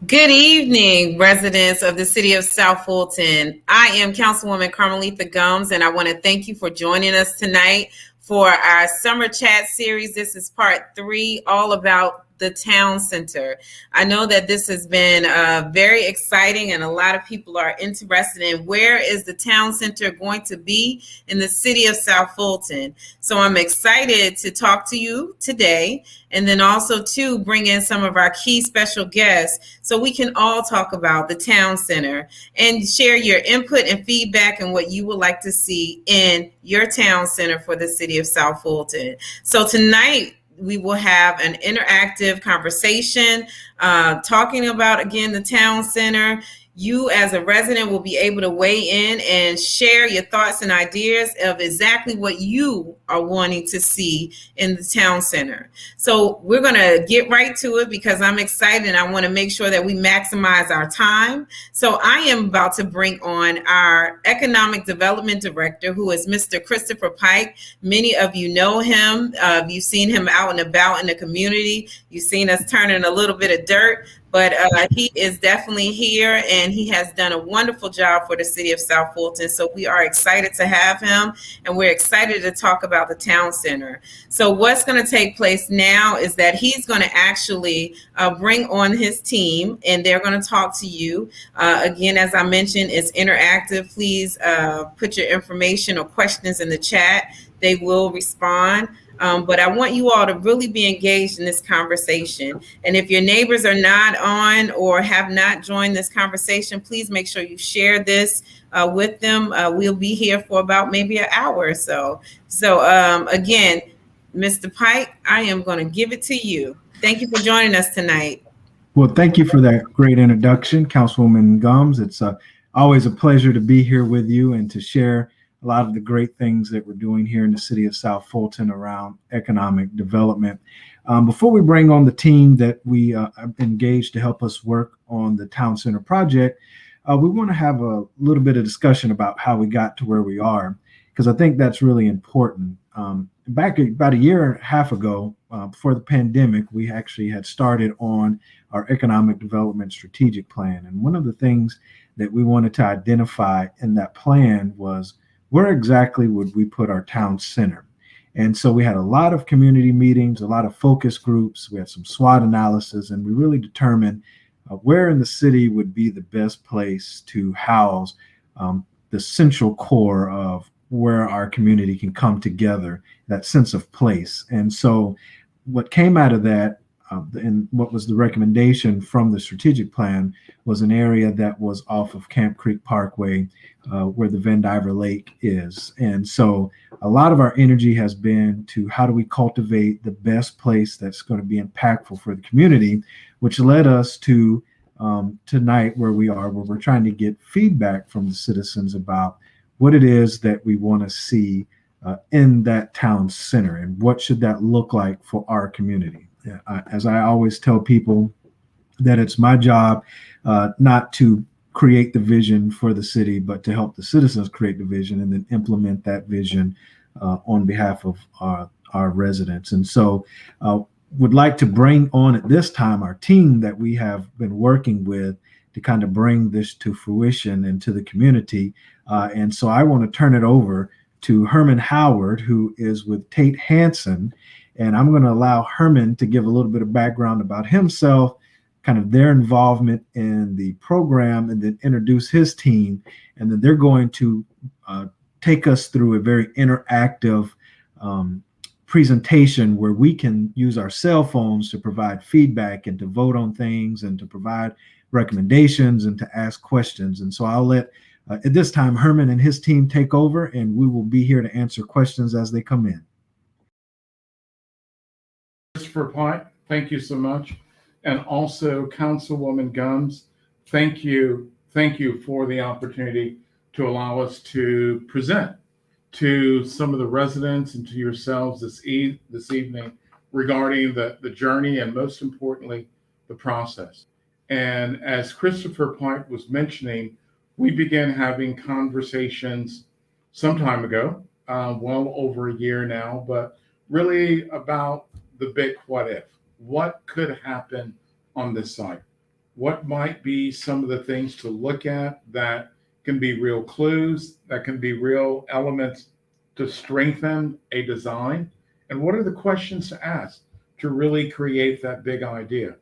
Good evening, residents of the city of South Fulton. I am Councilwoman Carmelita Gumbs, and I want to thank you for joining us tonight for our summer chat series. This is part 3, all about the town center. I know that this has been very exciting, and a lot of people are interested in where is the town center going to be in the city of South Fulton. So I'm excited to talk to you today, and then also to bring in some of our key special guests so we can all talk about the town center and share your input and feedback and what you would like to see in your town center for the city of South Fulton. So tonight, we will have an interactive conversation talking about, again, the town center. you as a resident will be able to weigh in and share your thoughts and ideas of exactly what you are wanting to see in the town center. So we're going to get right to it because I'm excited and I want to make sure that we maximize our time. So I am about to bring on our Economic Development Director, who is Mr. Christopher Pike. Many of you know him. You've seen him out and about in the community. You've seen us turning a little bit of dirt. But he is definitely here, and he has done a wonderful job for the city of South Fulton. So we are excited to have him, and we're excited to talk about the town center. So what's going to take place now is that he's going to actually bring on his team, and they're going to talk to you. Again, as I mentioned, it's interactive. Please put your information or questions in the chat. They will respond. But I want you all to really be engaged in this conversation. And if your neighbors are not on or have not joined this conversation, please make sure you share this with them. We'll be here for about maybe an hour or so. So again, Mr. Pike, I am going to give it to you. Thank you for joining us tonight. Well, thank you for that great introduction, Councilwoman Gumbs. It's always a pleasure to be here with you and to share a lot of the great things that we're doing here in the city of South Fulton around economic development. Before we bring on the team that we have engaged to help us work on the Town Center project, we want to have a little bit of discussion about how we got to where we are, because I think that's really important. Back about a year and a half ago, before the pandemic, we actually had started on our economic development strategic plan. And one of the things that we wanted to identify in that plan was where exactly would we put our town center? And so we had a lot of community meetings, a lot of focus groups, we had some SWOT analysis, and we really determined where in the city would be the best place to house the central core of where our community can come together, that sense of place. And so what came out of that, and what was the recommendation from the strategic plan, was an area that was off of Camp Creek Parkway, where the Vandiver Lake is. And so a lot of our energy has been to how do we cultivate the best place that's going to be impactful for the community, which led us to tonight where we are, where we're trying to get feedback from the citizens about what it is that we want to see in that town center and what should that look like for our community. As I always tell people, that it's my job not to create the vision for the city, but to help the citizens create the vision and then implement that vision on behalf of our residents. And so would like to bring on at this time our team that we have been working with to kind of bring this to fruition and to the community. And so I want to turn it over to Herman Howard, who is with Tate Hanson. And I'm going to allow Herman to give a little bit of background about himself, kind of their involvement in the program, and then introduce his team. And then they're going to take us through a very interactive presentation where we can use our cell phones to provide feedback and to vote on things and to provide recommendations and to ask questions. And so I'll let, at this time, Herman and his team take over, and we will be here to answer questions as they come in. Christopher Pike, thank you so much. And also Councilwoman Gumbs, thank you for the opportunity to allow us to present to some of the residents and to yourselves this evening regarding the journey and, most importantly, the process. And as Christopher Pike was mentioning, we began having conversations some time ago, well over a year now, but really about the big what if. What could happen on this site? What might be some of the things to look at that can be real clues, that can be real elements to strengthen a design? And what are the questions to ask to really create that big idea?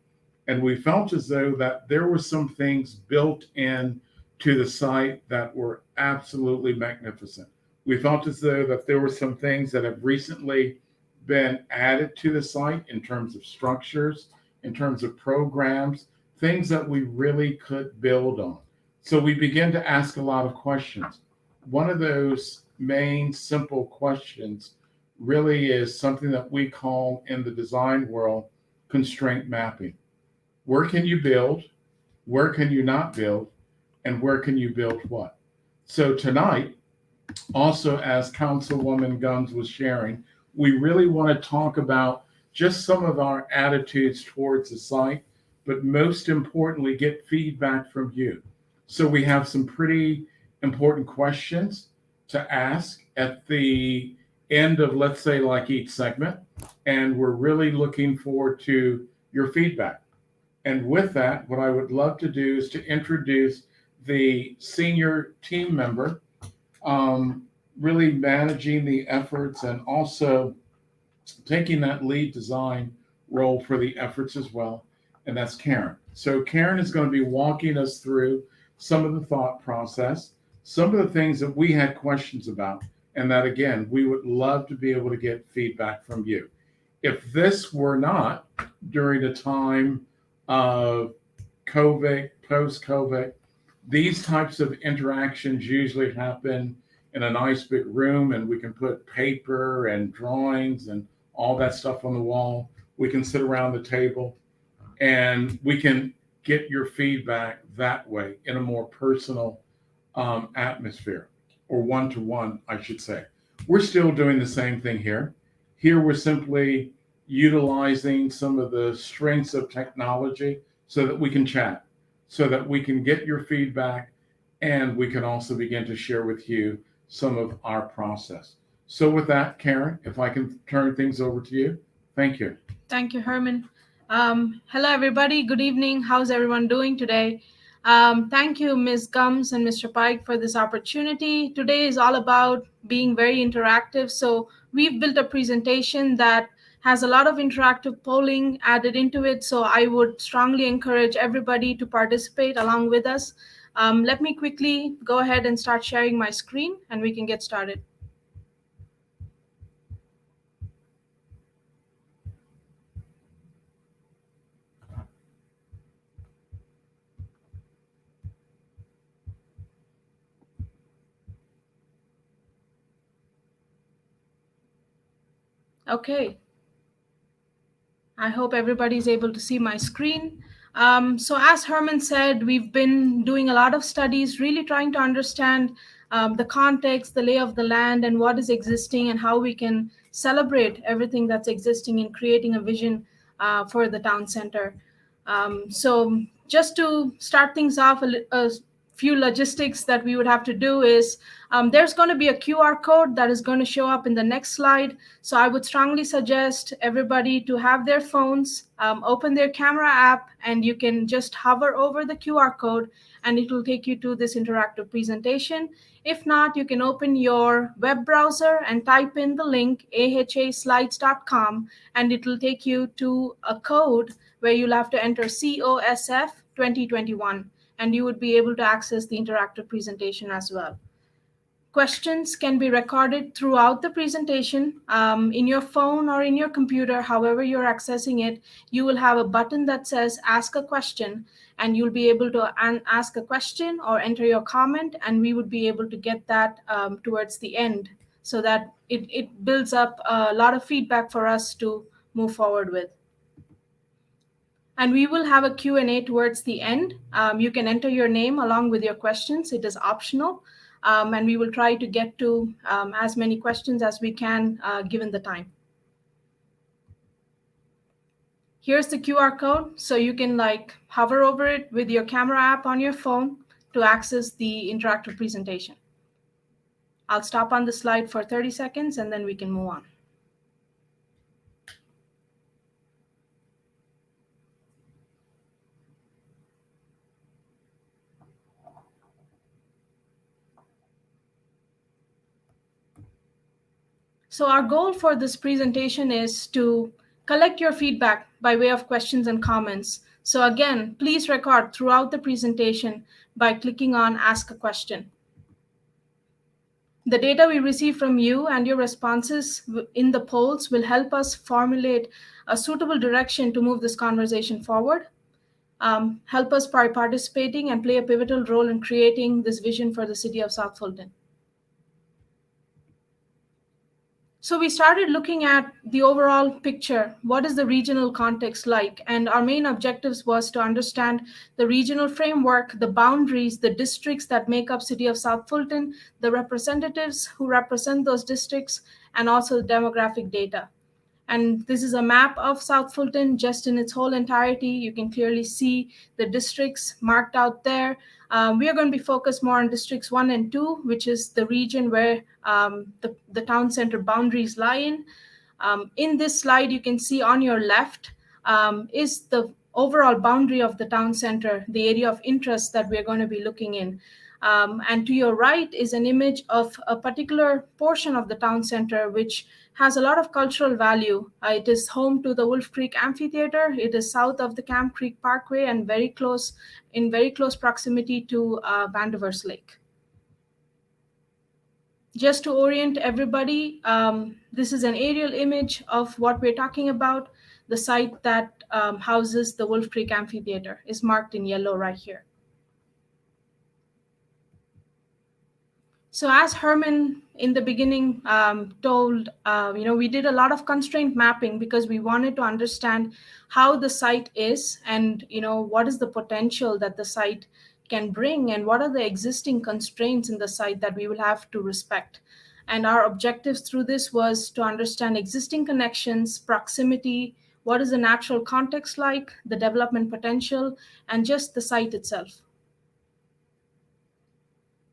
And we felt as though that there were some things built in to the site that were absolutely magnificent. We felt as though that there were some things that have recently been added to the site in terms of structures, in terms of programs, things that we really could build on. So we began to ask a lot of questions. One of those main simple questions really is something that we call in the design world constraint mapping. Where can you build? Where can you not build? and where can you build what. So tonight, also as Councilwoman Gumbs was sharing, we really want to talk about just some of our attitudes towards the site, but most importantly, get feedback from you. So we have some pretty important questions to ask at the end of, let's say, like each segment. And we're really looking forward to your feedback. And with that, what I would love to do is to introduce the senior team member, really managing the efforts and also taking that lead design role for the efforts as well. And that's Karen. So Karen is going to be walking us through some of the thought process, some of the things that we had questions about, and that, again, we would love to be able to get feedback from you. If this were not during a time of COVID, post-COVID, these types of interactions usually happen in a nice big room, and we can put paper and drawings and all that stuff on the wall. We can sit around the table and we can get your feedback that way in a more personal atmosphere, or one-to-one, I should say. We're still doing the same thing here. Here we're simply utilizing some of the strengths of technology so that we can chat, so that we can get your feedback, and we can also begin to share with you some of our process. So with that, Karen, if I can turn things over to you. Thank you. Thank you, Herman. Hello, everybody. Good evening. How's everyone doing today? Thank you, Ms. Gumbs and Mr. Pike, for this opportunity. Today is all about being very interactive. So we've built a presentation that has a lot of interactive polling added into it. So I would strongly encourage everybody to participate along with us. Let me quickly go ahead and start sharing my screen, and we can get started. Okay. I hope everybody's able to see my screen. So as Herman said, we've been doing a lot of studies, really trying to understand the context, the lay of the land, and what is existing, and how we can celebrate everything that's existing in creating a vision for the town center. So just to start things off, a few logistics that we would have to do is there's going to be a QR code that is going to show up in the next slide. So I would strongly suggest everybody to have their phones, open their camera app, and you can just hover over the QR code and it will take you to this interactive presentation. If not, you can open your web browser and type in the link ahaslides.com, and it will take you to a code where you'll have to enter COSF 2021, and you would be able to access the interactive presentation as well. Questions can be recorded throughout the presentation in your phone or in your computer, however you're accessing it. You will have a button that says ask a question, and you'll be able to ask a question or enter your comment, and we would be able to get that towards the end so that it builds up a lot of feedback for us to move forward with. And we will have a Q&A towards the end. You can enter your name along with your questions. It is optional. And we will try to get to as many questions as we can given the time. Here's the QR code. So you can hover over it with your camera app on your phone to access the interactive presentation. I'll stop on the slide for 30 seconds and then we can move on. So our goal for this presentation is to collect your feedback by way of questions and comments. So again, please record throughout the presentation by clicking on Ask a Question. The data we receive from you and your responses in the polls will help us formulate a suitable direction to move this conversation forward. Help us by participating and play a pivotal role in creating this vision for the city of South Fulton. So we started looking at the overall picture. What is the regional context like? And our main objectives was to understand the regional framework, the boundaries, the districts that make up City of South Fulton, the representatives who represent those districts, and also the demographic data. And this is a map of South Fulton just in its whole entirety. You can clearly see the districts marked out there. We are going to be focused more on districts 1 and 2, which is the region where the town center boundaries lie in. In this slide, you can see on your left is the overall boundary of the town center, the area of interest that we're going to be looking in. And to your right is an image of a particular portion of the town center, which has a lot of cultural value. It is home to the Wolf Creek Amphitheater. It is south of the Camp Creek Parkway and in very close proximity to Vanderveers Lake. Just to orient everybody, this is an aerial image of what we're talking about. The site that houses the Wolf Creek Amphitheater is marked in yellow right here. So as Herman in the beginning told, we did a lot of constraint mapping because we wanted to understand how the site is and, what is the potential that the site can bring and what are the existing constraints in the site that we will have to respect. And our objectives through this was to understand existing connections, proximity, what is the natural context like, the development potential, and just the site itself.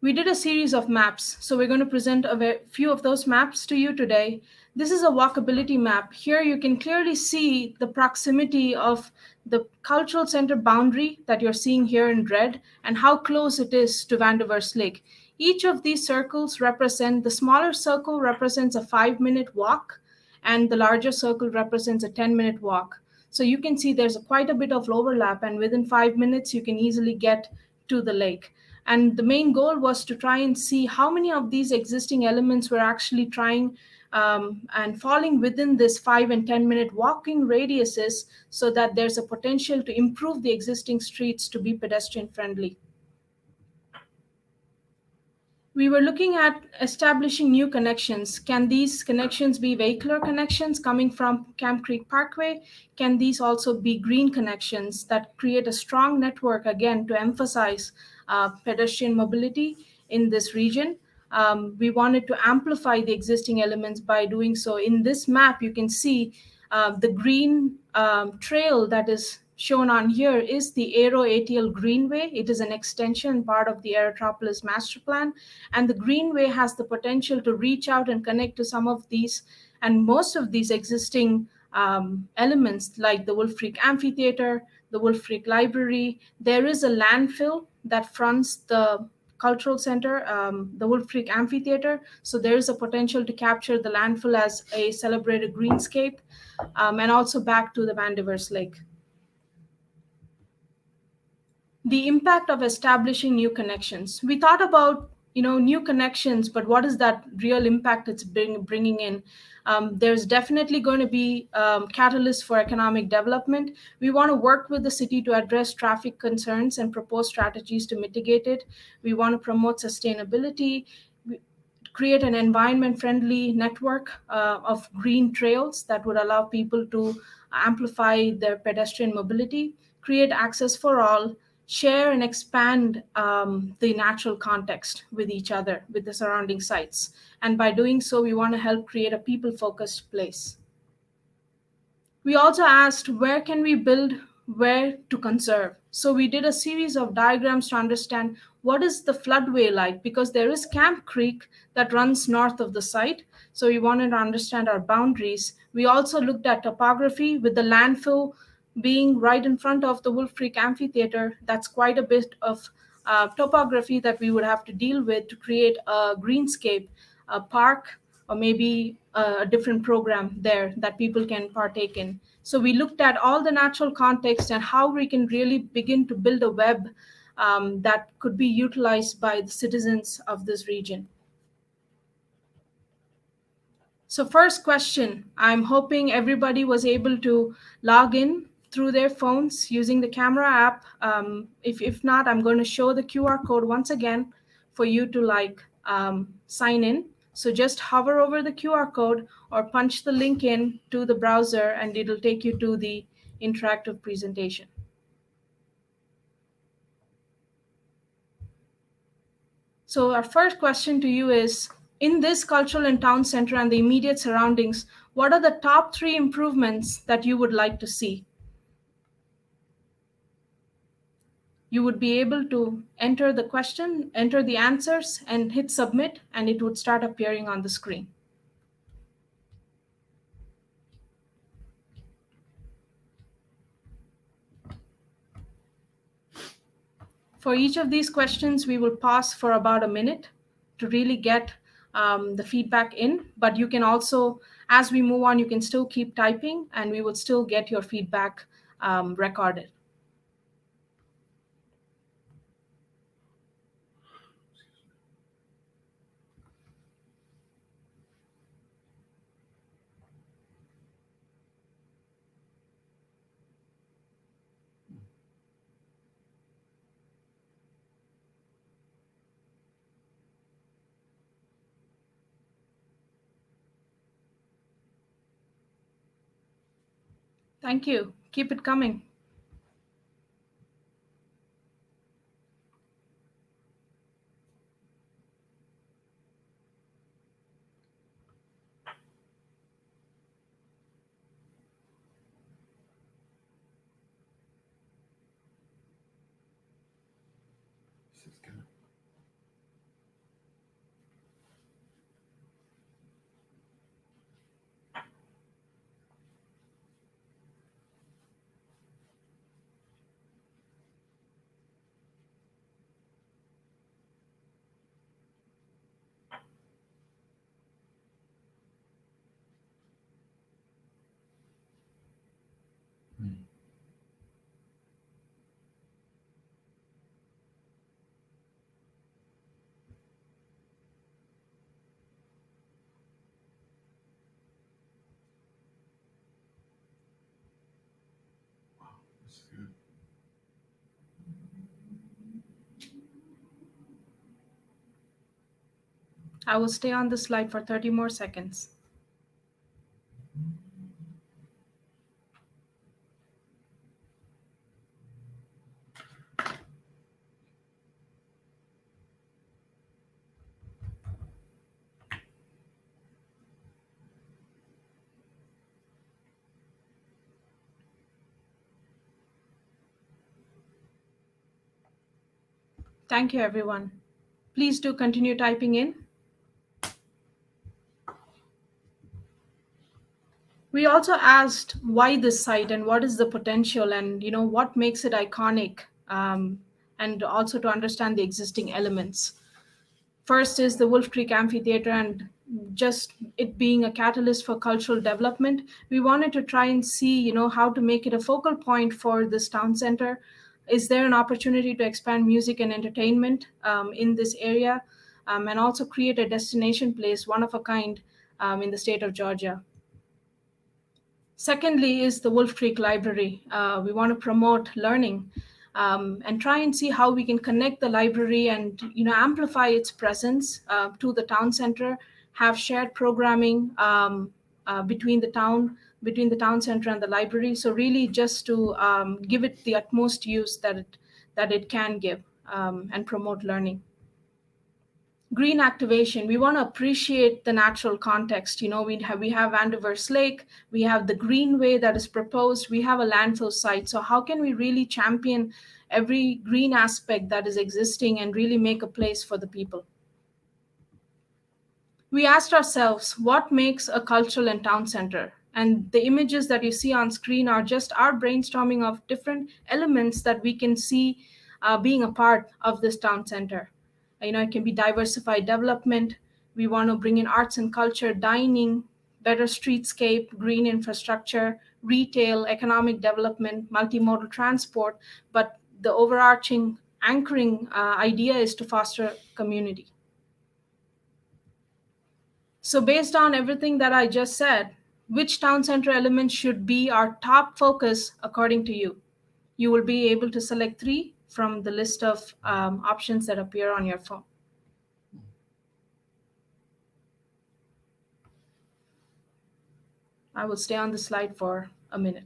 We did a series of maps, so we're going to present a few of those maps to you today. This is a walkability map. Here you can clearly see the proximity of the cultural center boundary that you're seeing here in red and how close it is to Vanderveers Lake. Each of these circles the smaller circle represents a 5-minute walk and the larger circle represents a 10-minute walk. So you can see there's quite a bit of overlap and within 5 minutes you can easily get to the lake. And the main goal was to try and see how many of these existing elements were actually trying and falling within this 5 and 10-minute walking radiuses so that there's a potential to improve the existing streets to be pedestrian friendly. We were looking at establishing new connections. Can these connections be vehicular connections coming from Camp Creek Parkway? Can these also be green connections that create a strong network, again, to emphasize pedestrian mobility in this region? We wanted to amplify the existing elements by doing so. In this map, you can see the green trail that is shown on here is the Aero ATL Greenway. It is an extension part of the Aerotropolis Master Plan. And the Greenway has the potential to reach out and connect to some of these and most of these existing elements like the Wolf Creek Amphitheater, the Wolf Creek Library. There is a landfill that fronts the cultural center, the Wolf Creek Amphitheater. So there is a potential to capture the landfill as a celebrated greenscape and also back to the Vanderveers Lake. The impact of establishing new connections. We thought about, new connections, but what is that real impact it's bringing in? There's definitely going to be catalysts for economic development. We want to work with the city to address traffic concerns and propose strategies to mitigate it. We want to promote sustainability, create an environment-friendly network of green trails that would allow people to amplify their pedestrian mobility, create access for all, share and expand the natural context with each other, with the surrounding sites. And by doing so, we want to help create a people-focused place. We also asked, where can we build, where to conserve? So we did a series of diagrams to understand what is the floodway like, because there is Camp Creek that runs north of the site. So we wanted to understand our boundaries. We also looked at topography with the landfill being right in front of the Wolf Creek Amphitheater. That's quite a bit of topography that we would have to deal with to create a greenscape, a park, or maybe a different program there that people can partake in. So we looked at all the natural context and how we can really begin to build a web that could be utilized by the citizens of this region. So first question, I'm hoping everybody was able to log in through their phones using the camera app. If not, I'm going to show the QR code once again for you to sign in. So just hover over the QR code or punch the link in to the browser and it'll take you to the interactive presentation. So our first question to you is, in this cultural and town center and the immediate surroundings, what are the top 3 improvements that you would like to see? You would be able to enter the question, enter the answers, and hit submit, and it would start appearing on the screen. For each of these questions, we will pause for about a minute to really get the feedback in, but you can also, as we move on, you can still keep typing and we would still get your feedback recorded. Thank you. Keep it coming. This is good. This is good. I will stay on the slide for 30 more seconds. Thank you, everyone. Please do continue typing in. We also asked why this site and what is the potential and what makes it iconic, and also to understand the existing elements. First is the Wolf Creek Amphitheater, and just it being a catalyst for cultural development. We wanted to try and see how to make it a focal point for this town center. Is there an opportunity to expand music and entertainment in this area, and also create a destination place, one of a kind, in the state of Georgia? Secondly is the Wolf Creek Library. We want to promote learning and try and see how we can connect the library and amplify its presence to the town center, have shared programming between the town center and the library. So really just to give it the utmost use that it can give and promote learning. Green activation, we want to appreciate the natural context. We have Vanderverse Lake, we have the greenway that is proposed, we have a landfill site. So how can we really champion every green aspect that is existing and really make a place for the people? We asked ourselves, what makes a cultural and town center? And the images that you see on screen are just our brainstorming of different elements that we can see being a part of this town center. It can be diversified development. We want to bring in arts and culture, dining, better streetscape, green infrastructure, retail, economic development, multimodal transport. But the overarching anchoring idea is to foster community. So based on everything that I just said, which town center elements should be our top focus according to you? You will be able to select 3 from the list of options that appear on your phone. I will stay on the slide for a minute.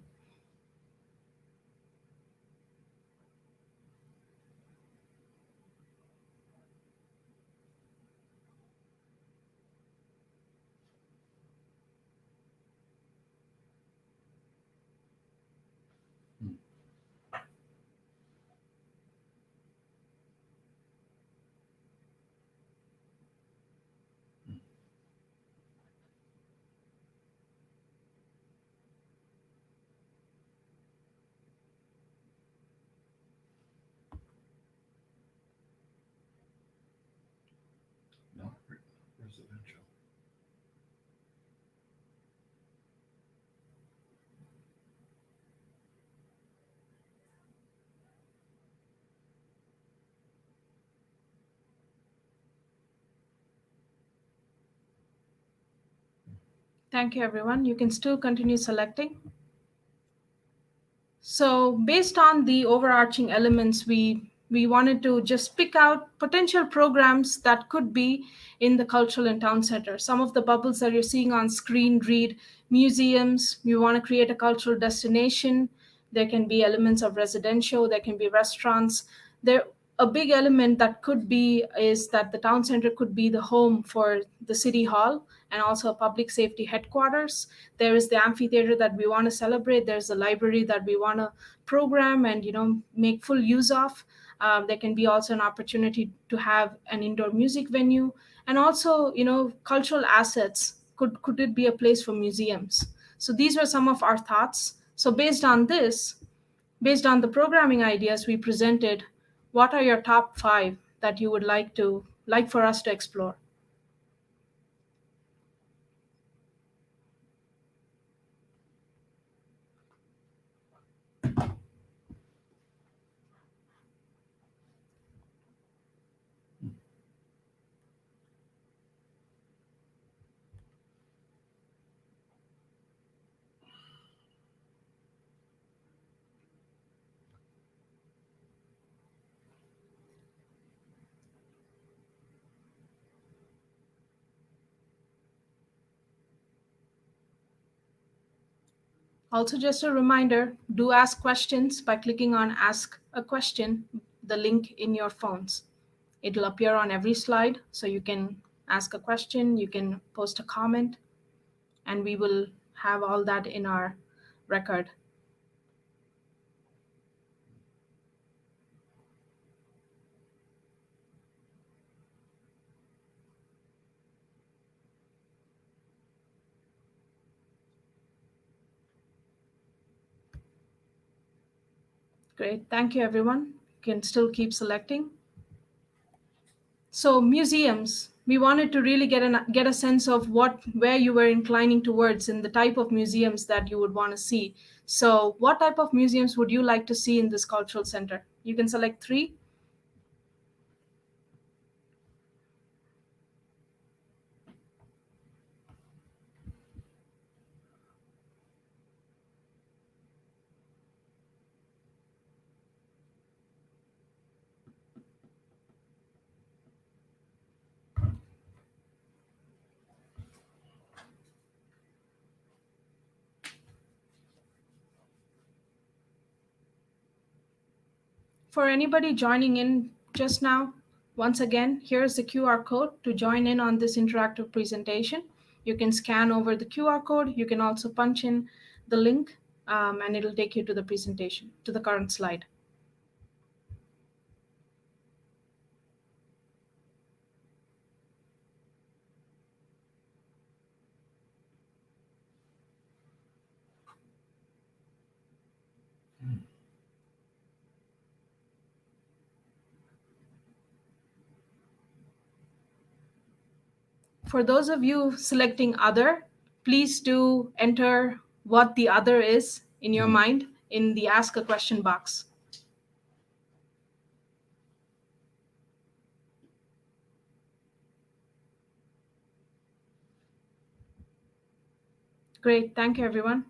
Not residential. Thank you, everyone. You can still continue selecting. So based on the overarching elements, we wanted to just pick out potential programs that could be in the cultural and town center. Some of the bubbles that you're seeing on screen read museums. We want to create a cultural destination. There can be elements of residential. There can be restaurants. A big element that could be is that the town center could be the home for the city hall and also a public safety headquarters. There is the amphitheater that we want to celebrate. There's a library that we want to program and make full use of. There can be also an opportunity to have an indoor music venue, and also cultural assets. Could it be a place for museums? So these were some of our thoughts. So based on the programming ideas we presented, what are your top 5 that you would like for us to explore? Also, just a reminder, do ask questions by clicking on Ask a Question, the link in your phones. It'll appear on every slide, so you can ask a question, you can post a comment, and we will have all that in our record. Great, thank you, everyone. You can still keep selecting. So museums, we wanted to really get a sense of where you were inclining towards in the type of museums that you would want to see. So what type of museums would you like to see in this cultural center? You can select 3. For anybody joining in just now, once again, here's the QR code to join in on this interactive presentation. You can scan over the QR code. You can also punch in the link, and it'll take you to the presentation, to the current slide. For those of you selecting other, please do enter what the other is in your mind in the Ask a Question box. Great, thank you, everyone.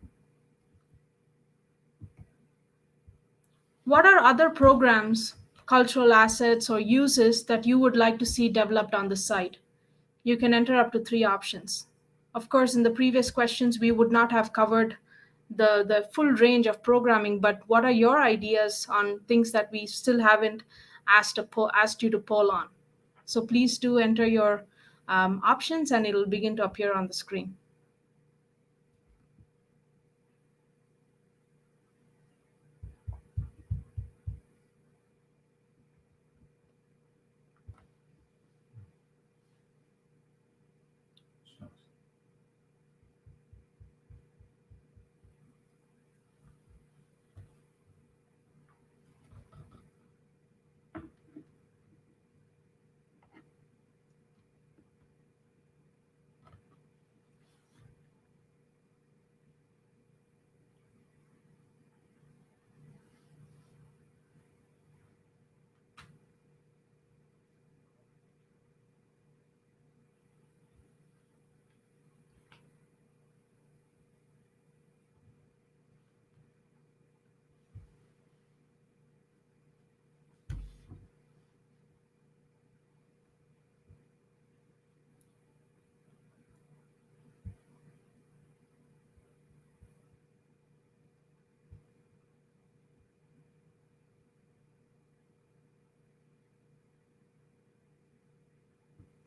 What are other programs, cultural assets, or uses that you would like to see developed on the site? You can enter up to 3 options. Of course, in the previous questions, we would not have covered the full range of programming, but what are your ideas on things that we still haven't asked you to poll on? So please do enter your options and it'll begin to appear on the screen.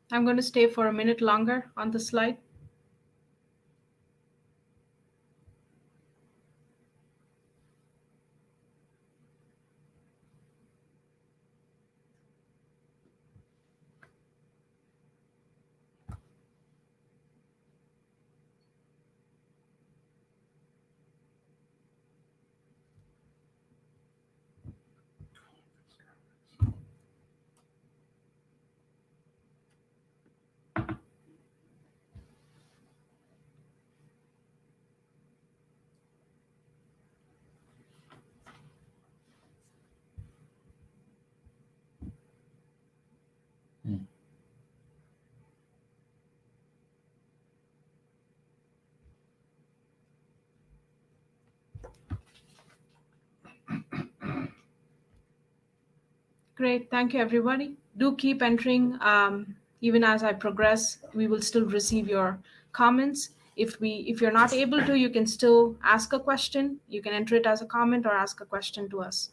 I'm going to stay for a minute longer on the slide. Great, thank you everybody. Do keep entering. Even as I progress, we will still receive your comments. If you're not able to, you can still ask a question. You can enter it as a comment or ask a question to us.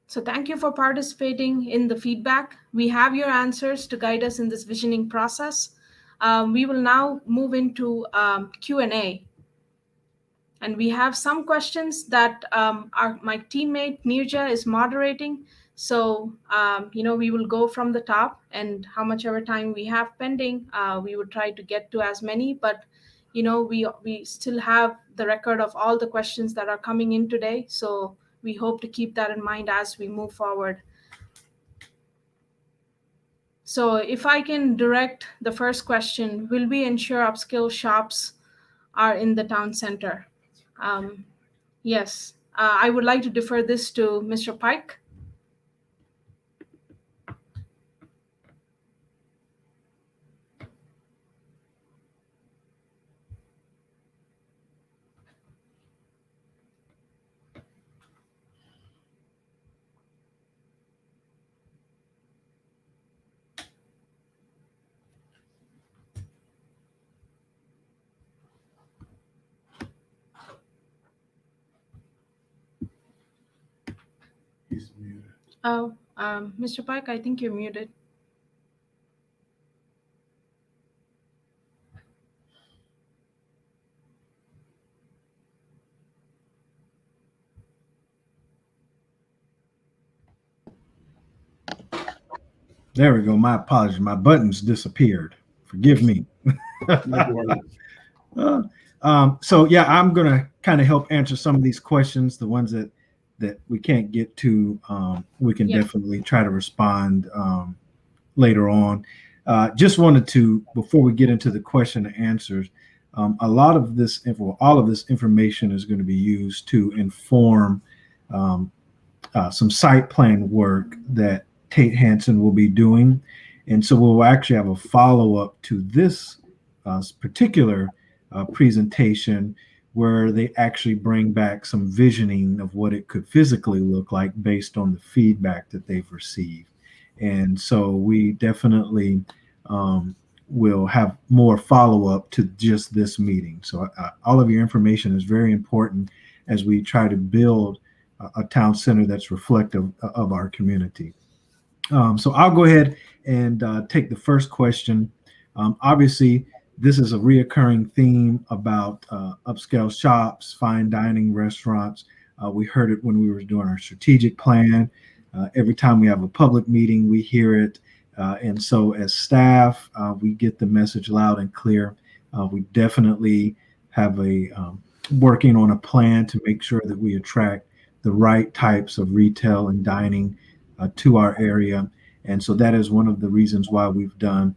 So thank you for participating in the feedback. We have your answers to guide us in this visioning process. We will now move into Q&A. And we have some questions that my teammate Nirja is moderating. So, we will go from the top, and how much ever time we have pending, we would try to get to as many. But, we still have the record of all the questions that are coming in today. So we hope to keep that in mind as we move forward. So if I can direct the first question, will we ensure upskill shops are in the town center? Yes, I would like to defer this to Mr. Pike. He's muted. Oh, Mr. Pike, I think you're muted. There we go. My apologies. My buttons disappeared. Forgive me. So yeah, I'm going to kind of help answer some of these questions. The ones that we can't get to, we can definitely try to respond later on. Just wanted to, before we get into the question and answers, a lot of this all of this information is going to be used to inform some site plan work that Tate Hansen will be doing. And so we'll actually have a follow-up to this particular presentation where they actually bring back some visioning of what it could physically look like based on the feedback that they've received. And so we definitely will have more follow-up to just this meeting. So all of your information is very important as we try to build a town center that's reflective of our community. So I'll go ahead and take the first question. Obviously, this is a reoccurring theme about upscale shops, fine dining restaurants. We heard it when we were doing our strategic plan. Every time we have a public meeting, we hear it. And so as staff, we get the message loud and clear. We definitely have working on a plan to make sure that we attract the right types of retail and dining to our area. And so that is one of the reasons why we've done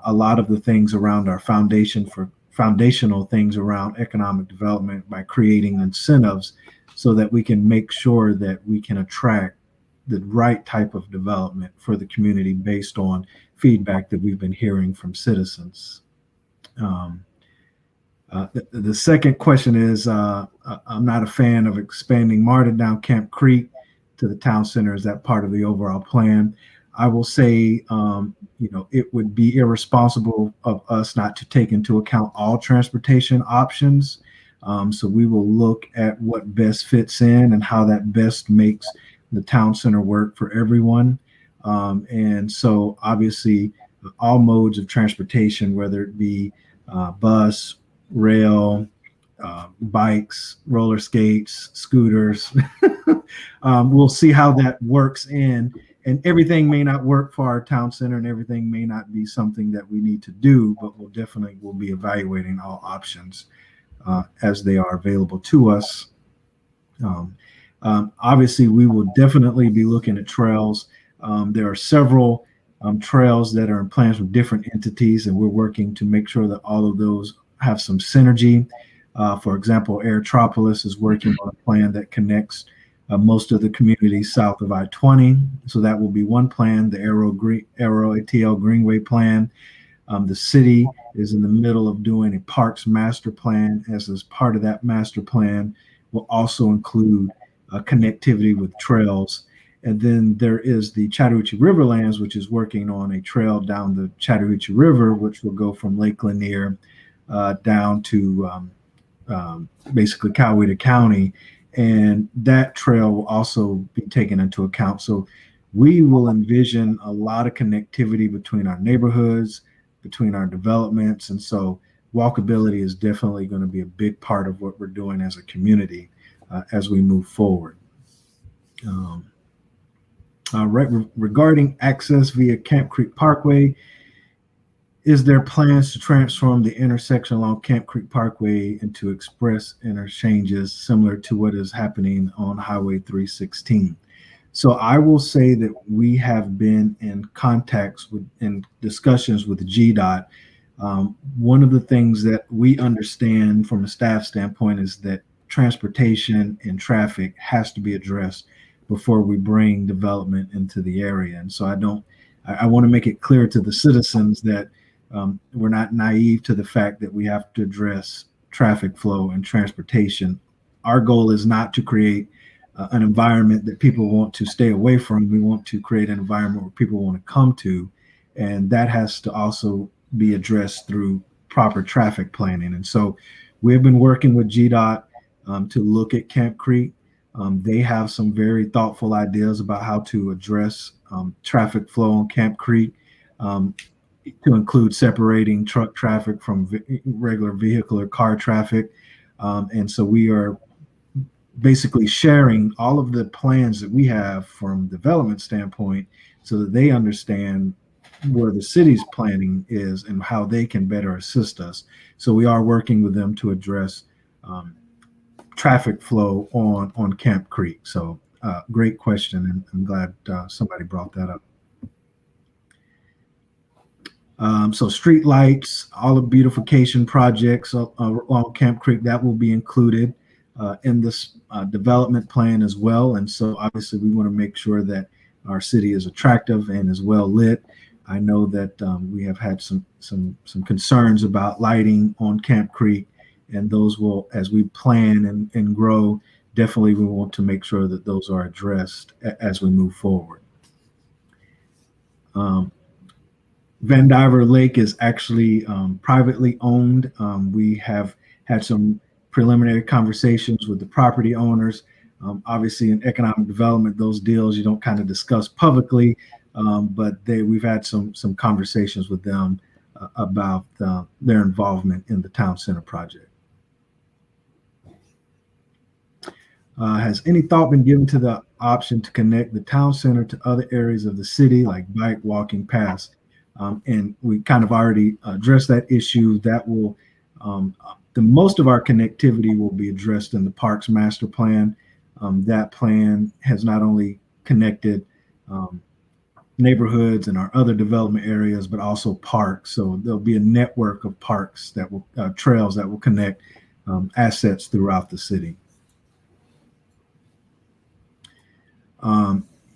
a lot of the things around our foundational things around economic development by creating incentives so that we can make sure that we can attract the right type of development for the community based on feedback that we've been hearing from citizens. The second question is, I'm not a fan of expanding MARTA down Camp Creek to the town center. Is that part of the overall plan? I will say, it would be irresponsible of us not to take into account all transportation options. So we will look at what best fits in and how that best makes the town center work for everyone. And so obviously all modes of transportation, whether it be bus, rail, bikes, roller skates, scooters, we'll see how that works in. And everything may not work for our town center and everything may not be something that we need to do, but we'll be evaluating all options as they are available to us. Obviously, we will definitely be looking at trails. There are several trails that are in plans with different entities, and we're working to make sure that all of those have some synergy. For example, Aerotropolis is working on a plan that connects most of the communities south of I-20. So that will be one plan, the Aero ATL Greenway plan. The city is in the middle of doing a parks master plan. As part of that master plan will also include connectivity with trails. And then there is the Chattahoochee Riverlands, which is working on a trail down the Chattahoochee River, which will go from Lake Lanier down to basically Coweta County. And that trail will also be taken into account. So we will envision a lot of connectivity between our neighborhoods, between our developments. And so walkability is definitely going to be a big part of what we're doing as a community as we move forward. Regarding access via Camp Creek Parkway, is there plans to transform the intersection along Camp Creek Parkway into express interchanges similar to what is happening on Highway 316? So I will say that we have been in discussions with GDOT. One of the things that we understand from a staff standpoint is that transportation and traffic has to be addressed before we bring development into the area. And so I want to make it clear to the citizens that we're not naive to the fact that we have to address traffic flow and transportation. Our goal is not to create an environment that people want to stay away from. We want to create an environment where people want to come to, and that has to also be addressed through proper traffic planning. And so we've been working with GDOT to look at Camp Creek. They have some very thoughtful ideas about how to address traffic flow on Camp Creek, to include separating truck traffic from regular vehicle or car traffic. And so we are basically sharing all of the plans that we have from development standpoint so that they understand where the city's planning is and how they can better assist us. So we are working with them to address traffic flow on Camp Creek. So great question, and I'm glad somebody brought that up. So street lights, all the beautification projects along Camp Creek, that will be included in this development plan as well. And so obviously we want to make sure that our city is attractive and is well lit. I know that we have had some concerns about lighting on Camp Creek, and those will, as we plan and grow, definitely we want to make sure that those are addressed as we move forward. Vandiver Lake is actually privately owned. We have had some preliminary conversations with the property owners. Obviously, in economic development, those deals you don't kind of discuss publicly, but we've had some conversations with them about their involvement in the town center project. Has any thought been given to the option to connect the town center to other areas of the city, like bike, walking paths? And we kind of already addressed that issue. That will, the most of our connectivity will be addressed in the Parks Master Plan. That plan has not only connected neighborhoods and our other development areas, but also parks. So there'll be a network of parks that will, trails that will connect assets throughout the city.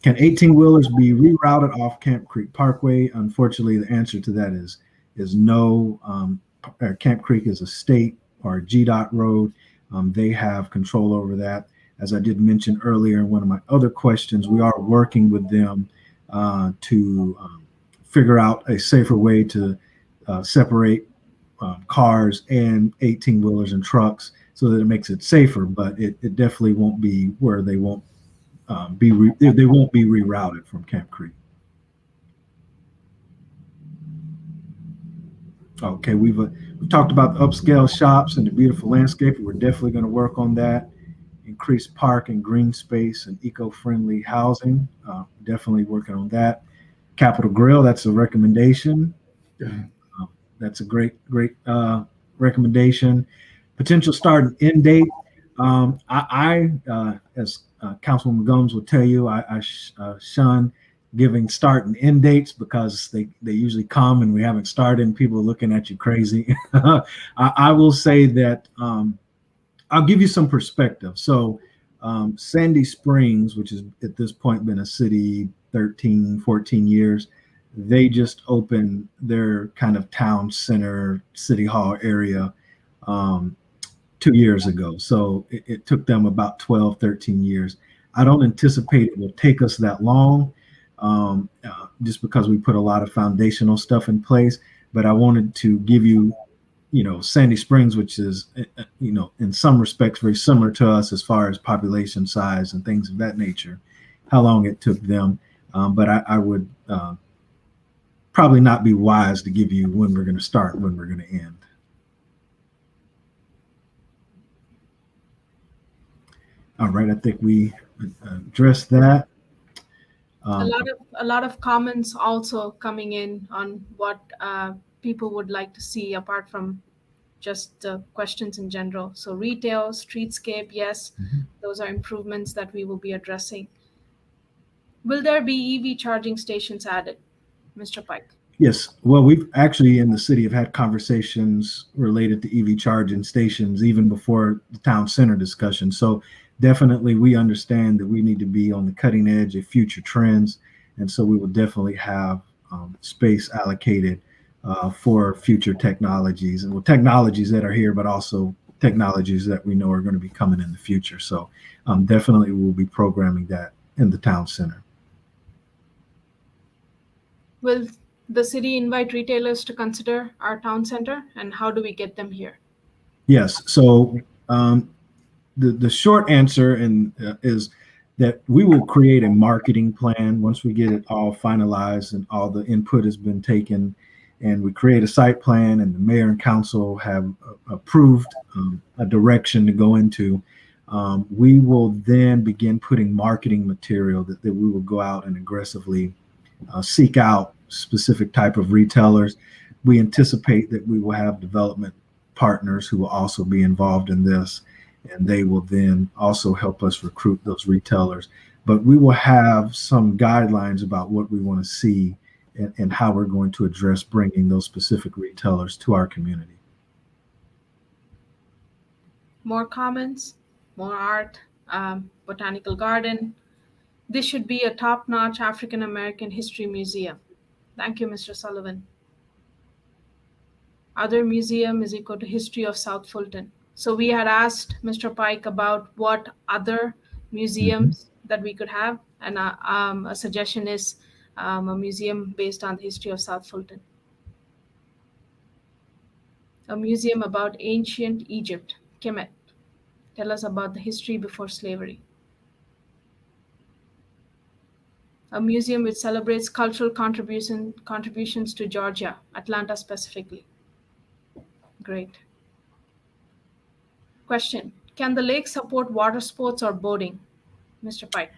Can 18-wheelers be rerouted off Camp Creek Parkway? Unfortunately, the answer to that is no. Camp Creek is a state or a GDOT road. They have control over that. As I did mention earlier in one of my other questions, we are working with them to figure out a safer way to separate cars and 18-wheelers and trucks so that it makes it safer, but it definitely won't be where they won't they won't be rerouted from Camp Creek. Okay, we've talked about the upscale shops and the beautiful landscape. We're definitely going to work on that. Increase park and green space and eco-friendly housing. Definitely working on that. Capitol Grill, that's a recommendation. That's a great recommendation. Potential start and end date. As Councilwoman Gomes will tell you, I shun giving start and end dates because they usually come and we haven't started and people are looking at you crazy. I will say that I'll give you some perspective. So Sandy Springs, which has at this point been a city 13, 14 years, they just opened their kind of town center, city hall area 2 years ago. So it took them about 12, 13 years. I don't anticipate it will take us that long just because we put a lot of foundational stuff in place. But I wanted to give you, Sandy Springs, which is, in some respects very similar to us as far as population size and things of that nature, how long it took them. But I would probably not be wise to give you when we're going to start and when we're going to end. All right, I think we addressed that. A lot of comments also coming in on what people would like to see apart from just the questions in general. So retail, streetscape, yes, those are improvements that we will be addressing. Will there be EV charging stations added, Mr. Pike? Yes. Well, we've actually in the city have had conversations related to EV charging stations even before the town center discussion. So definitely we understand that we need to be on the cutting edge of future trends. And so we will definitely have space allocated for future technologies and technologies that are here, but also technologies that we know are going to be coming in the future. So definitely we'll be programming that in the town center. Will the city invite retailers to consider our town center, and how do we get them here? Yes. So the short answer is that we will create a marketing plan once we get it all finalized and all the input has been taken, and we create a site plan and the mayor and council have approved a direction to go into. We will then begin putting marketing material that we will go out and aggressively seek out specific type of retailers. We anticipate that we will have development partners who will also be involved in this, and they will then also help us recruit those retailers. But we will have some guidelines about what we want to see and how we're going to address bringing those specific retailers to our community. More comments, more art, botanical garden. This should be a top-notch African American history museum. Thank you, Mr. Sullivan. Other museum is equal to history of South Fulton. So we had asked Mr. Pike about what other museums that we could have, and a suggestion is a museum based on the history of South Fulton. A museum about ancient Egypt. Kemet, tell us about the history before slavery. A museum which celebrates cultural contributions to Georgia, Atlanta specifically. Great. Question: can the lake support water sports or boating? Mr. Pike.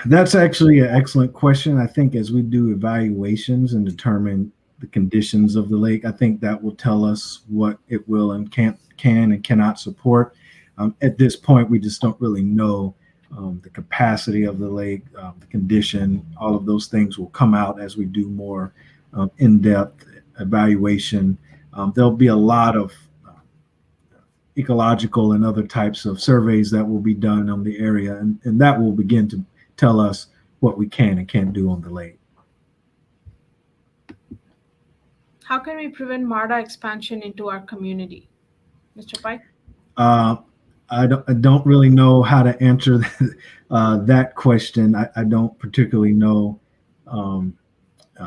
That's actually an excellent question. I think as we do evaluations and determine the conditions of the lake, I think that will tell us what it will and can and cannot support. At this point, we just don't really know the capacity of the lake, the condition. All of those things will come out as we do more in-depth evaluation. There'll be a lot of ecological and other types of surveys that will be done on the area, and that will begin to tell us what we can and can't do on the lake. How can we prevent MARTA expansion into our community? Mr. Pike? I don't really know how to answer that question. I don't particularly know.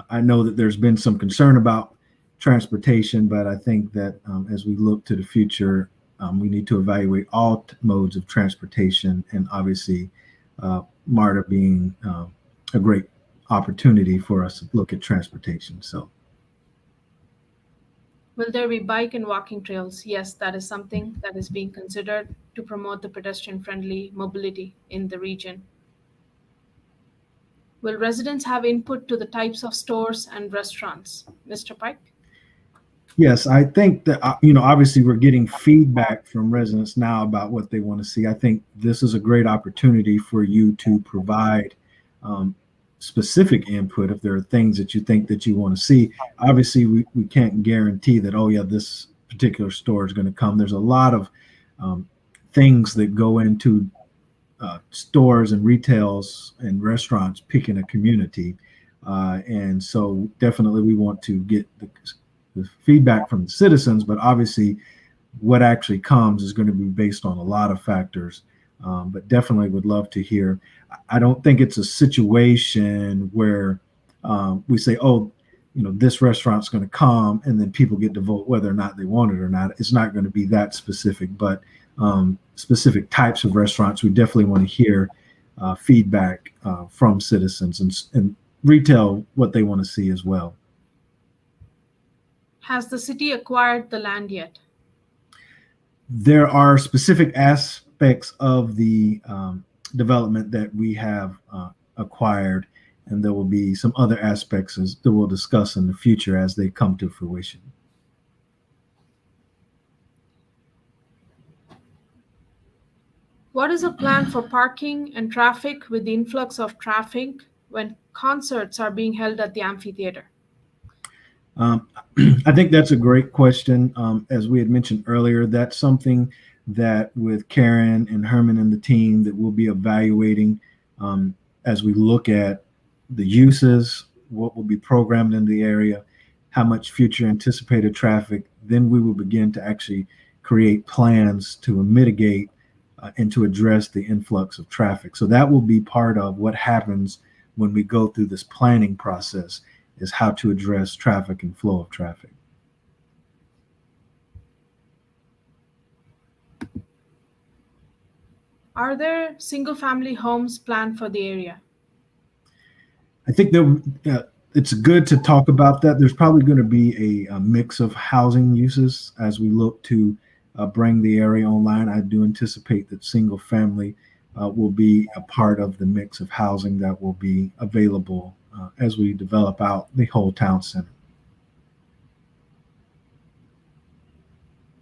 I know that there's been some concern about transportation, but I think that as we look to the future, we need to evaluate all modes of transportation, and obviously MARTA being a great opportunity for us to look at transportation. So, will there be bike and walking trails? Yes, that is something that is being considered to promote the pedestrian-friendly mobility in the region. Will residents have input to the types of stores and restaurants? Mr. Pike? Yes, I think that, obviously we're getting feedback from residents now about what they want to see. I think this is a great opportunity for you to provide specific input if there are things that you think that you want to see. Obviously, we can't guarantee that, oh yeah, this particular store is going to come. There's a lot of things that go into stores and retails and restaurants picking a community. And so definitely we want to get the feedback from the citizens, but obviously what actually comes is going to be based on a lot of factors. But definitely would love to hear. I don't think it's a situation where we say, oh, this restaurant's going to come and then people get to vote whether or not they want it or not. It's not going to be that specific, but specific types of restaurants, we definitely want to hear feedback from citizens and retail what they want to see as well. Has the city acquired the land yet? There are specific aspects of the development that we have acquired, and there will be some other aspects that we'll discuss in the future as they come to fruition. What is the plan for parking and traffic with the influx of traffic when concerts are being held at the amphitheater? I think that's a great question. As we had mentioned earlier, that's something that with Karen and Herman and the team that we'll be evaluating as we look at the uses, what will be programmed in the area, how much future anticipated traffic. Then we will begin to actually create plans to mitigate and to address the influx of traffic. So that will be part of what happens when we go through this planning process, is how to address traffic and flow of traffic. Are there single-family homes planned for the area? I think that it's good to talk about that. There's probably going to be a mix of housing uses as we look to bring the area online. I do anticipate that single family will be a part of the mix of housing that will be available as we develop out the whole town center.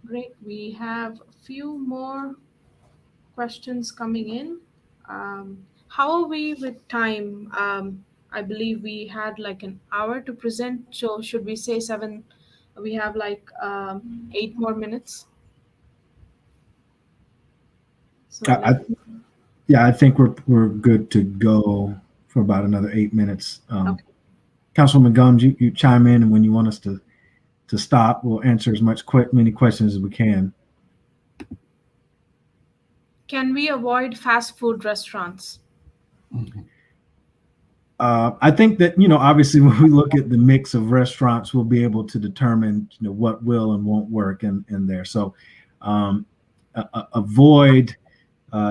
Great. We have a few more questions coming in. How are we with time? I believe we had like an hour to present. So should we say 7? We have like 8 more minutes. So I think we're good to go for about another 8 minutes. Okay. Councilwoman Gumbs, you chime in, and when you want us to stop, we'll answer as many questions as we can. Can we avoid fast food restaurants? I think that, obviously when we look at the mix of restaurants, we'll be able to determine, what will and won't work in there. So um, avoid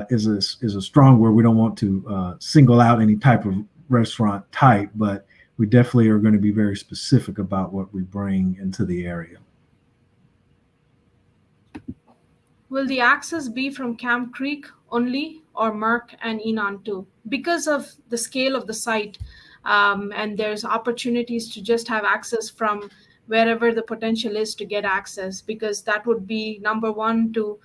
is a strong word. We don't want to single out any type of restaurant type, but we definitely are going to be very specific about what we bring into the area. Will the access be from Camp Creek only or Merck and Enon too? Because of the scale of the site, and there's opportunities to just have access from wherever the potential is to get access, because that would be number one to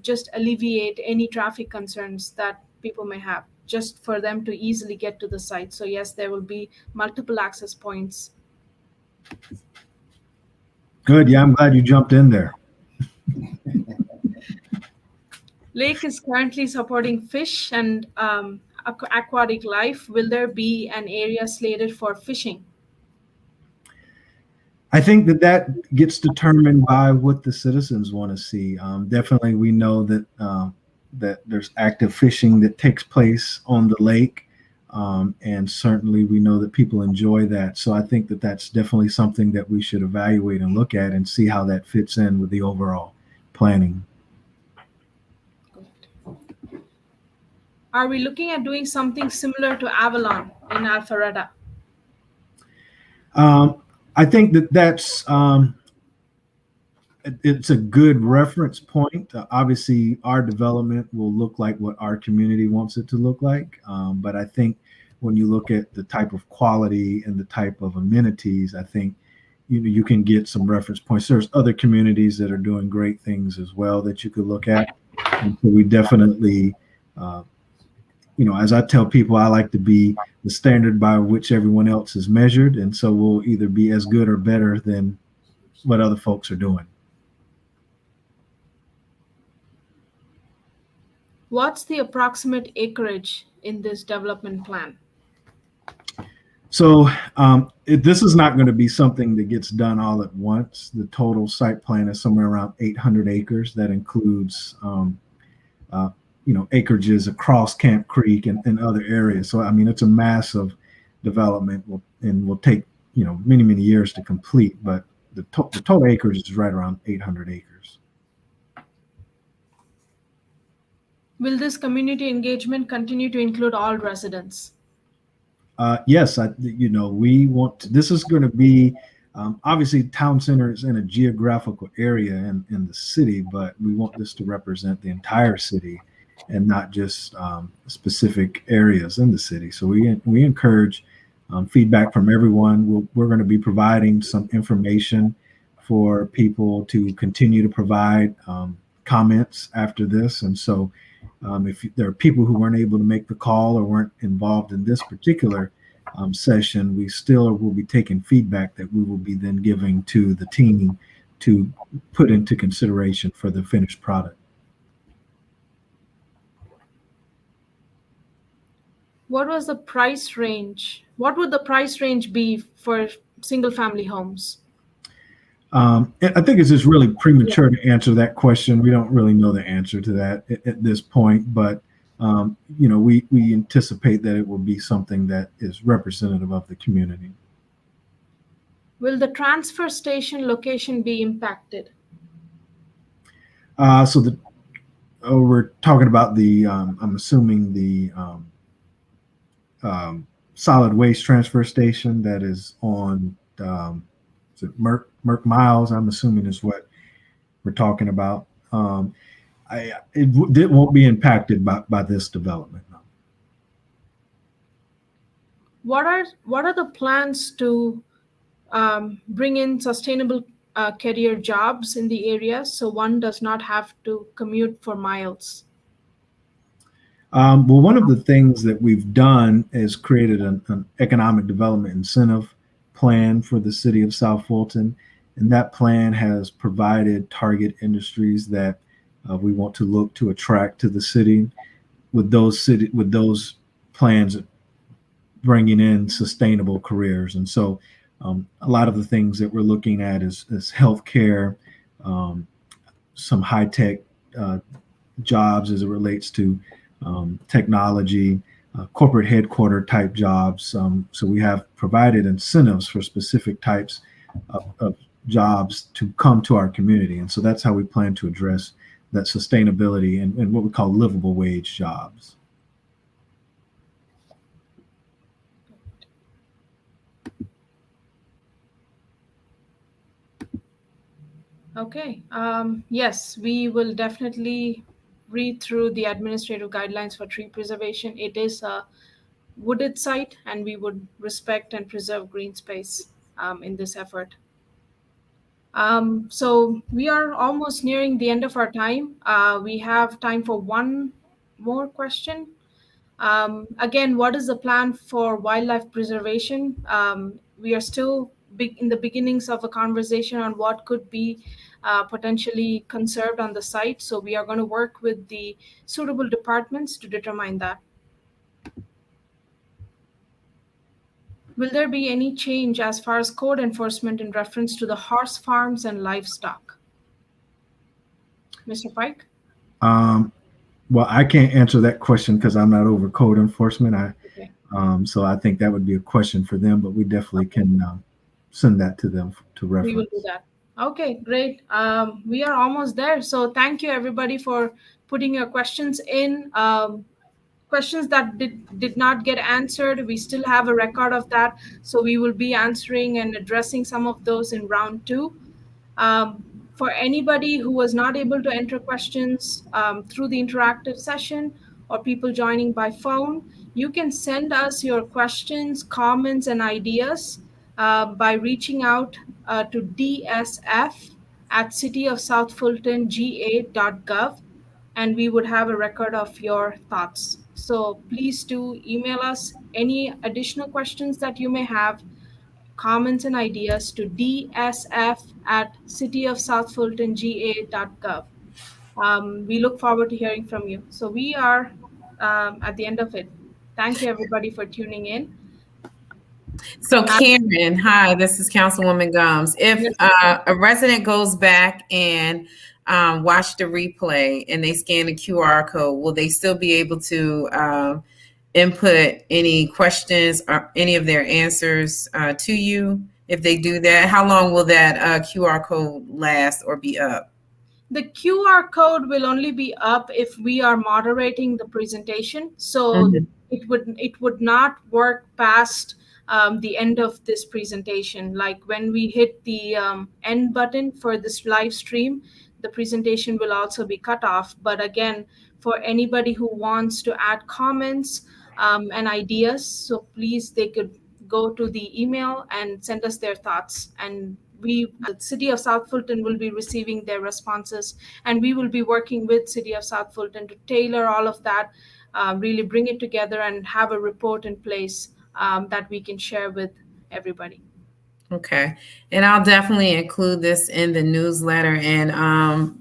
just alleviate any traffic concerns that people may have, just for them to easily get to the site. So yes, there will be multiple access points. Good. Yeah, I'm glad you jumped in there. Lake is currently supporting fish and aquatic life. Will there be an area slated for fishing? I think that gets determined by what the citizens want to see. Definitely, we know that that there's active fishing that takes place on the lake, and certainly we know that people enjoy that. So I think that that's definitely something that we should evaluate and look at and see how that fits in with the overall planning. Are we looking at doing something similar to Avalon in Alpharetta? I think that's it's a good reference point. Obviously, our development will look like what our community wants it to look like. But I think when you look at the type of quality and the type of amenities, I think you can get some reference points. There's other communities that are doing great things as well that you could look at. And so we definitely, as I tell people, I like to be the standard by which everyone else is measured. And so we'll either be as good or better than what other folks are doing. What's the approximate acreage in this development plan? So this is not going to be something that gets done all at once. The total site plan is somewhere around 800 acres. That includes acreages across Camp Creek and other areas. So, I mean, it's a massive development and will take, many, many years to complete, but the total acreage is right around 800 acres. Will this community engagement continue to include all residents? Yes, we want to, this is going to be, obviously Town Center is in a geographical area in the city, but we want this to represent the entire city and not just specific areas in the city. So we encourage feedback from everyone. We're going to be providing some information for people to continue to provide comments after this. And so if there are people who weren't able to make the call or weren't involved in this particular session, we still will be taking feedback that we will be then giving to the team to put into consideration for the finished product. What was the price range? What would the price range be for single family homes? I think it's just really premature to answer that question. We don't really know the answer to that at this point, but we anticipate that it will be something that is representative of the community. Will the transfer station location be impacted? So we're talking about the, I'm assuming the solid waste transfer station that is on is it Merck Miles, I'm assuming is what we're talking about. It won't be impacted by this development. No. What are the plans to bring in sustainable career jobs in the area so one does not have to commute for miles? Well, one of the things that we've done is created an economic development incentive plan for the city of South Fulton. And that plan has provided target industries that we want to look to attract to the city with those plans bringing in sustainable careers. And so a lot of the things that we're looking at is healthcare, some high-tech jobs as it relates to technology, corporate headquarter type jobs. So we have provided incentives for specific types of jobs to come to our community. And so that's how we plan to address that sustainability and what we call livable wage jobs. Okay. Yes, we will definitely read through the administrative guidelines for tree preservation. It is a wooded site, and we would respect and preserve green space in this effort. So we are almost nearing the end of our time. We have time for one more question. Again, what is the plan for wildlife preservation? We are still in the beginnings of a conversation on what could be potentially conserved on the site. So we are going to work with the suitable departments to determine that. Will there be any change as far as code enforcement in reference to the horse farms and livestock? Mr. Pike? Well, I can't answer that question because I'm not over code enforcement. Okay. So I think that would be a question for them, but we definitely can send that to them to reference. We will do that. Okay, great. We are almost there. So thank you, everybody, for putting your questions in. Questions that did not get answered, we still have a record of that. So we will be answering and addressing some of those in round 2. For anybody who was not able to enter questions through the interactive session or people joining by phone, you can send us your questions, comments, and ideas by reaching out to dsf@cityofsouthfultonga.gov, and we would have a record of your thoughts. So please do email us any additional questions that you may have, comments and ideas to dsf@cityofsouthfultonga.gov. We look forward to hearing from you. So we are at the end of it. Thank you, everybody, for tuning in. So Karen, hi, this is Councilwoman Gumbs. If a resident goes back and watch the replay and they scan the QR code, will they still be able to input any questions or any of their answers to you if they do that? How long will that QR code last or be up? The QR code will only be up if we are moderating the presentation. So it would not work past the end of this presentation. Like when we hit the end button for this live stream, the presentation will also be cut off. But again, for anybody who wants to add comments and ideas, so please, they could go to the email and send us their thoughts. And the City of South Fulton will be receiving their responses, and we will be working with City of South Fulton to tailor all of that, really bring it together and have a report in place that we can share with everybody. Okay. And I'll definitely include this in the newsletter, and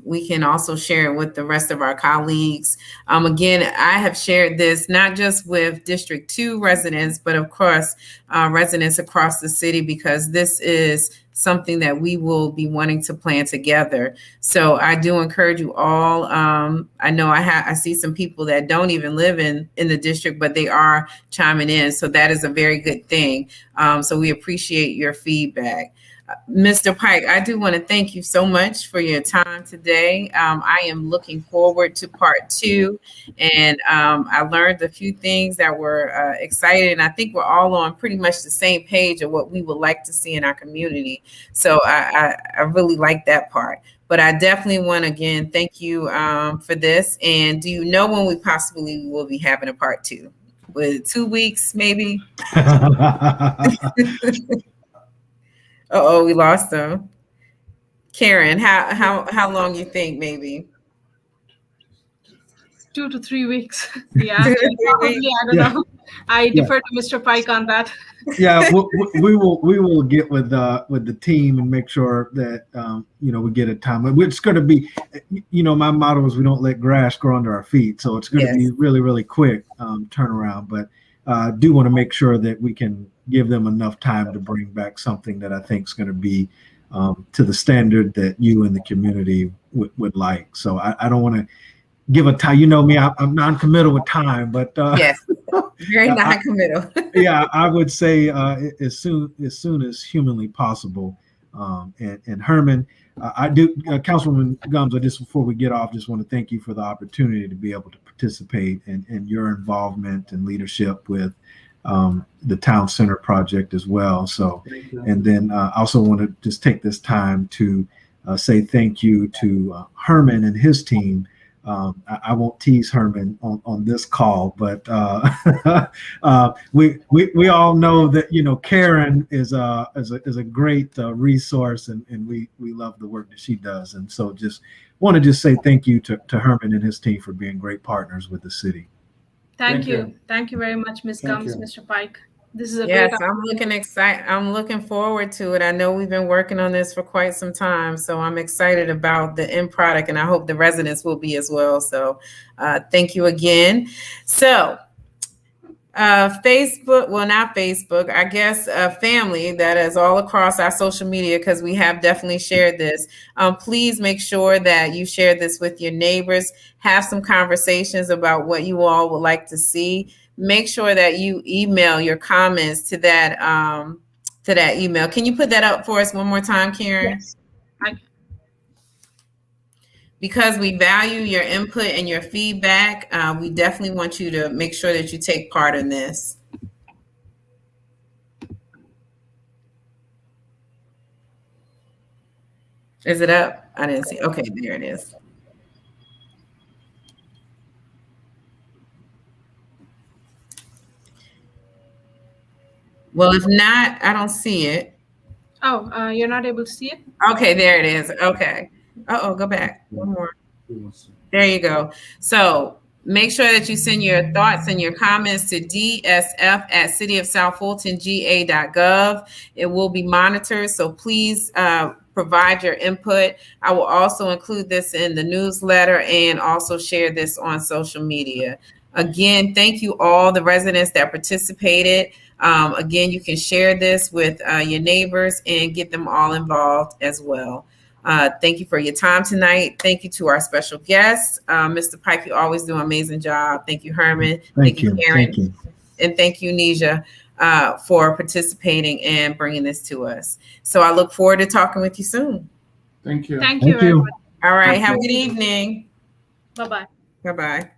we can also share it with the rest of our colleagues. Again, I have shared this not just with District 2 residents, but of course, residents across the city, because this is something that we will be wanting to plan together. So I do encourage you all. I know I see some people that don't even live in the district, but they are chiming in. So that is a very good thing. So we appreciate your feedback. Mr. Pike, I do want to thank you so much for your time today. I am looking forward to part 2, and I learned a few things that were exciting. I think we're all on pretty much the same page of what we would like to see in our community. So I really like that part. But I definitely want to, again, thank you for this. And do you know when we possibly will be having a part 2? With 2 weeks, maybe? Uh-oh, we lost them. Karen, how long you think maybe? 2 to 3 weeks. Yeah, probably, I don't know. I defer to Mr. Pike on that. Yeah, we will get with the team and make sure that we get a time. It's going to be, my motto is we don't let grass grow under our feet, so it's going to be really, really quick turnaround. But do want to make sure that we can give them enough time to bring back something that I think is going to be to the standard that you and the community would like. So I don't want to give a time. You know me, I'm non-committal with time, but yes. Very I- non-committal. yeah, I would say as soon as humanly possible. And Herman, I do, Councilwoman Gums. I just before we get off, just want to thank you for the opportunity to be able to participate in your involvement and leadership with the Town Center project as well. So, and then I also want to just take this time to say thank you to Herman and his team. I won't tease Herman on this call, but we all know that Karen is a great resource, and we love the work that she does, and so just want to just say thank you to Herman and his team for being great partners with the city. Thank Thank you. you. Thank you very much, Ms. Thank Gums, you. Mr. Pike. This is a Yes, great I'm looking forward to it. I know we've been working on this for quite some time, so I'm excited about the end product, and I hope the residents will be as well. So thank you again. So Facebook, well, not Facebook, I guess family that is all across our social media, because we have definitely shared this. Please make sure that you share this with your neighbors. Have some conversations about what you all would like to see. Make sure that you email your comments to that email. Can you put that up for us one more time, Karen? Yes. Because we value your input and your feedback, we definitely want you to make sure that you take part in this. Is it up? I didn't see. Okay, there it is. Well, if not, I don't see it. Oh, you're not able to see it? Okay, there it is. Okay. Uh-oh, go back. One more. There you go. So make sure that you send your thoughts and your comments to dsf@cityofsouthfultonga.gov. It will be monitored, so please provide your input. I will also include this in the newsletter and also share this on social media. Again, thank you all the residents that participated. Again, you can share this with your neighbors and get them all involved as well. Thank you for your time tonight. Thank you to our special guests. Mr. Pike, you always do an amazing job. Thank you, Herman. Thank you, Karen. thank you. And thank you, Nisha, for participating and bringing this to us. So I look forward to talking with you soon. Thank you. Thank you Thank very you. much. All right. Have a good evening. Bye-bye. Bye-bye.